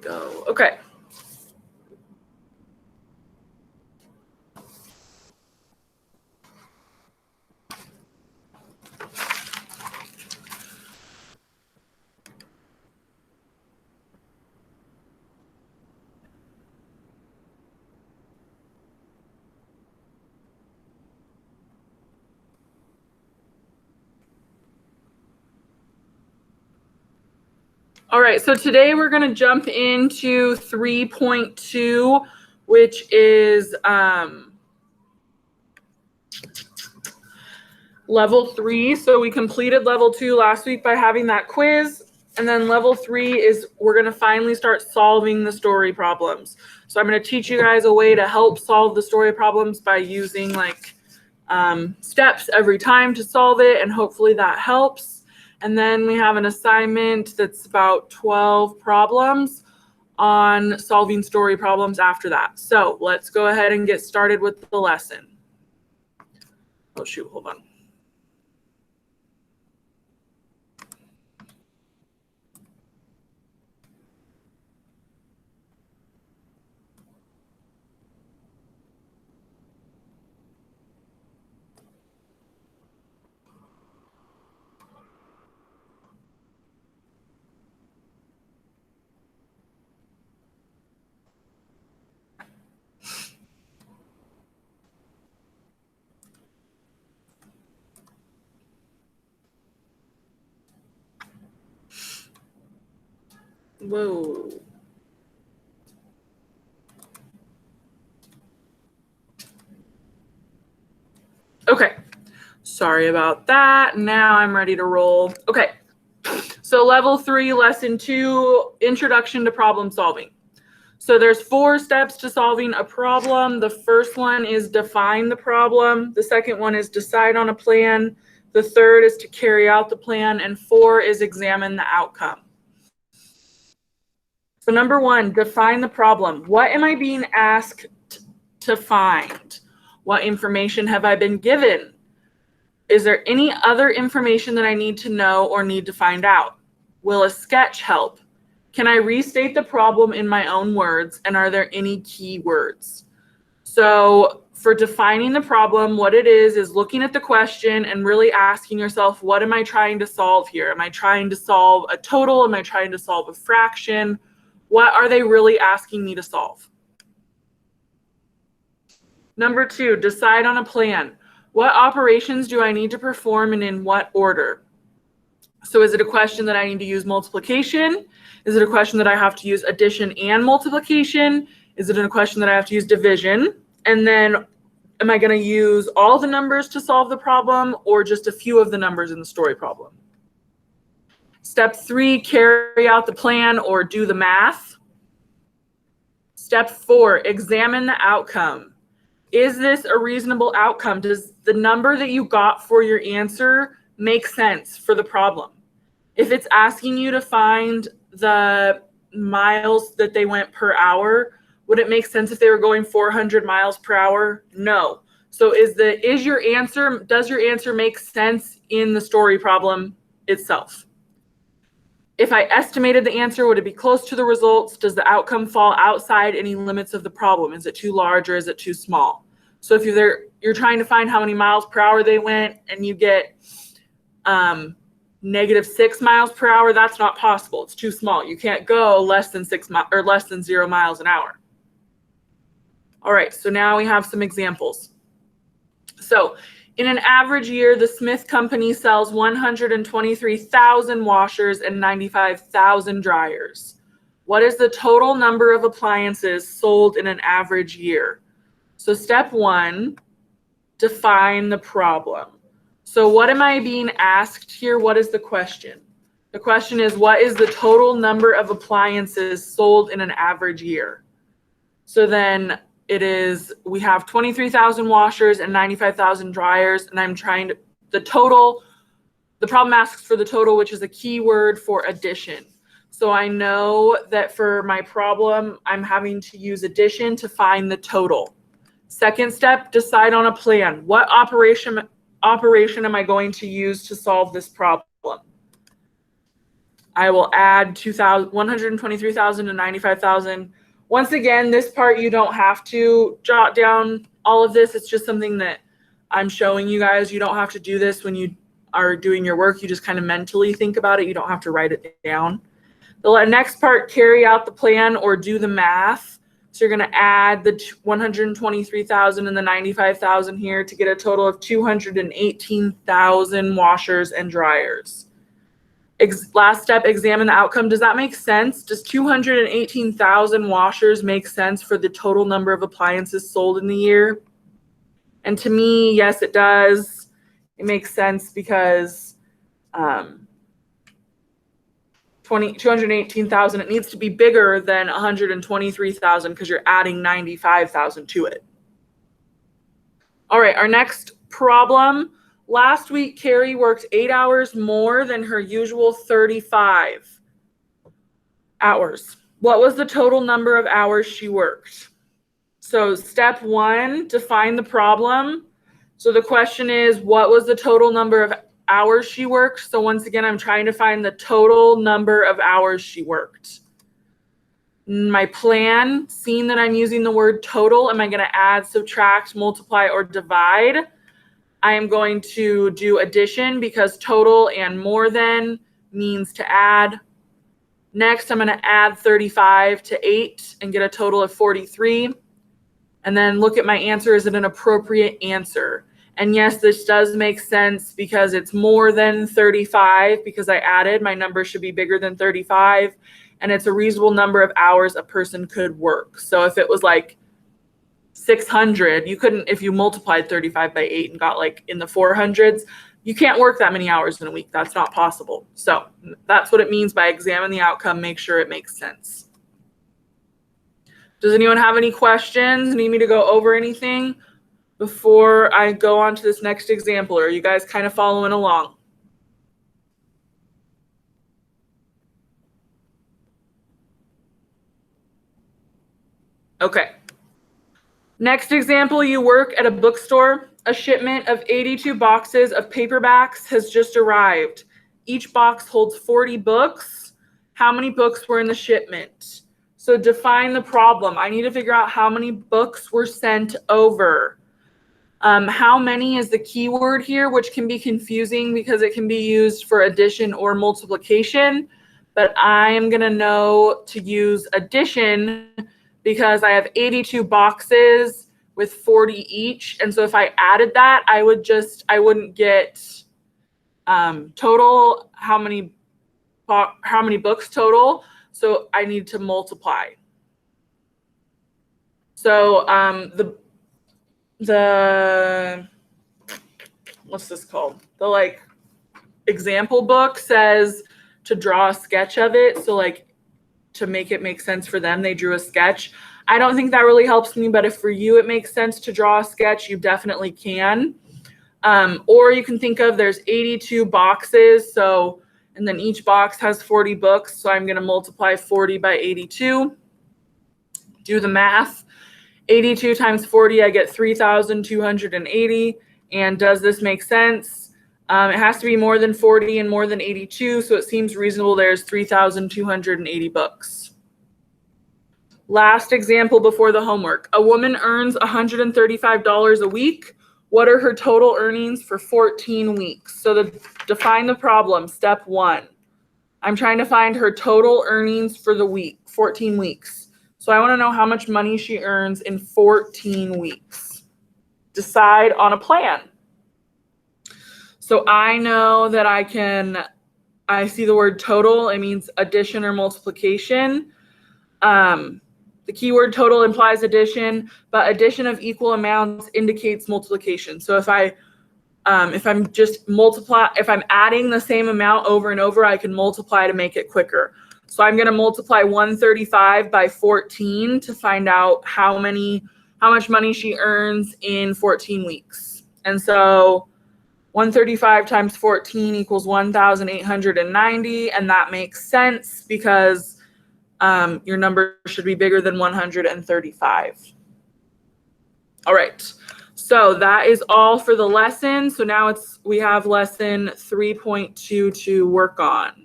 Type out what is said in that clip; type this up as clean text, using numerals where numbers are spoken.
go. Okay. All right, so today we're going to jump into 3.2, which is level 3. So we completed level 2 last week by having that quiz. And then level 3 is we're going to finally start solving the story problems. So I'm going to teach you guys a way to help solve the story problems by using like steps every time to solve it. And hopefully that helps. And then we have an assignment that's about 12 problems on solving story problems after that. So let's go ahead and get started with the lesson. Oh shoot, hold on. Whoa. Okay, sorry about that. Now I'm ready to roll. Okay, so level 3, lesson 2, introduction to problem solving. So there's 4 steps to solving a problem. The first one is define the problem. The second one is decide on a plan. The third is to carry out the plan. And 4 is examine the outcome. So number 1, define the problem. What am I being asked to find? What information have I been given? Is there any other information that I need to know or need to find out? Will a sketch help? Can I restate the problem in my own words? And are there any key words? So for defining the problem, what it is looking at the question and really asking yourself, what am I trying to solve here? Am I trying to solve a total? Am I trying to solve a fraction? What are they really asking me to solve? Number 2, decide on a plan. What operations do I need to perform and in what order? So is it a question that I need to use multiplication? Is it a question that I have to use addition and multiplication? Is it a question that I have to use division? And then am I going to use all the numbers to solve the problem or just a few of the numbers in the story problem? Step 3, carry out the plan or do the math. Step 4, examine the outcome. Is this a reasonable outcome? Does the number that you got for your answer make sense for the problem? If it's asking you to find the miles that they went per hour, would it make sense if they were going 400 miles per hour? No. So does your answer make sense in the story problem itself? If I estimated the answer, would it be close to the results? Does the outcome fall outside any limits of the problem? Is it too large or is it too small? So if you're trying to find how many miles per hour they went and you get -6 miles per hour, that's not possible. It's too small. You can't go less than 0 miles an hour. All right, so now we have some examples. So in an average year, the Smith Company sells 123,000 washers and 95,000 dryers. What is the total number of appliances sold in an average year? So step 1, define the problem. So what am I being asked here? What is the question? The question is, what is the total number of appliances sold in an average year? So then we have 23,000 washers and 95,000 dryers, and the problem asks for the total, which is a keyword for addition. So I know that for my problem, I'm having to use addition to find the total. Second step, decide on a plan. What operation am I going to use to solve this problem? I will add 123,000 to 95,000. Once again, this part you don't have to jot down all of this. It's just something that I'm showing you guys. You don't have to do this when you are doing your work. You just kind of mentally think about it. You don't have to write it down. The next part, carry out the plan or do the math. So you're going to add the 123,000 and the 95,000 here to get a total of 218,000 washers and dryers. Last step, examine the outcome. Does that make sense? Does 218,000 washers make sense for the total number of appliances sold in the year? And to me, yes, it does. It makes sense because 218,000, it needs to be bigger than 123,000 because you're adding 95,000 to it. All right, our next problem. Last week, Carrie worked 8 hours more than her usual 35 hours. What was the total number of hours she worked? So step 1, define the problem. So the question is, what was the total number of hours she worked? So once again, I'm trying to find the total number of hours she worked. My plan, seeing that I'm using the word total, am I going to add, subtract, multiply, or divide? I am going to do addition because total and more than means to add. Next, I'm going to add 35 to 8 and get a total of 43. And then look at my answer. Is it an appropriate answer? And yes, this does make sense because it's more than 35 because I added. My number should be bigger than 35. And it's a reasonable number of hours a person could work. So if it was like 600, you couldn't, if you multiplied 35 by 8 and got like in the 400s, you can't work that many hours in a week. That's not possible. So that's what it means by examine the outcome, make sure it makes sense. Does anyone have any questions? Need me to go over anything before I go on to this next example? Or are you guys kind of following along? Okay. Next example, you work at a bookstore. A shipment of 82 boxes of paperbacks has just arrived. Each box holds 40 books. How many books were in the shipment? So define the problem. I need to figure out how many books were sent over. How many is the key word here, which can be confusing because it can be used for addition or multiplication. But I am going to know to use addition because I have 82 boxes with 40 each. And so if I added that, I wouldn't get total, how many books total. So I need to multiply. So the what's this called? The like example book says to draw a sketch of it. So like to make it make sense for them, they drew a sketch. I don't think that really helps me, but if for you it makes sense to draw a sketch, you definitely can. Or you can think of there's 82 boxes, so and then each box has 40 books, so I'm going to multiply 40 by 82. Do the math. 82 times 40, I get 3,280. And does this make sense? It has to be more than 40 and more than 82, so it seems reasonable there's 3,280 books. Last example before the homework. A woman earns $135 a week. What are her total earnings for 14 weeks? So to define the problem, step 1. I'm trying to find her total earnings for the week, 14 weeks. So I want to know how much money she earns in 14 weeks. Decide on a plan. So I know that I see the word total. It means addition or multiplication. The keyword total implies addition, but addition of equal amounts indicates multiplication. So if I'm adding the same amount over and over, I can multiply to make it quicker. So I'm going to multiply 135 by 14 to find out how much money she earns in 14 weeks. And so 135 times 14 equals 1,890, and that makes sense because your number should be bigger than 135. All right, so that is all for the lesson. So now we have lesson 3.2 to work on.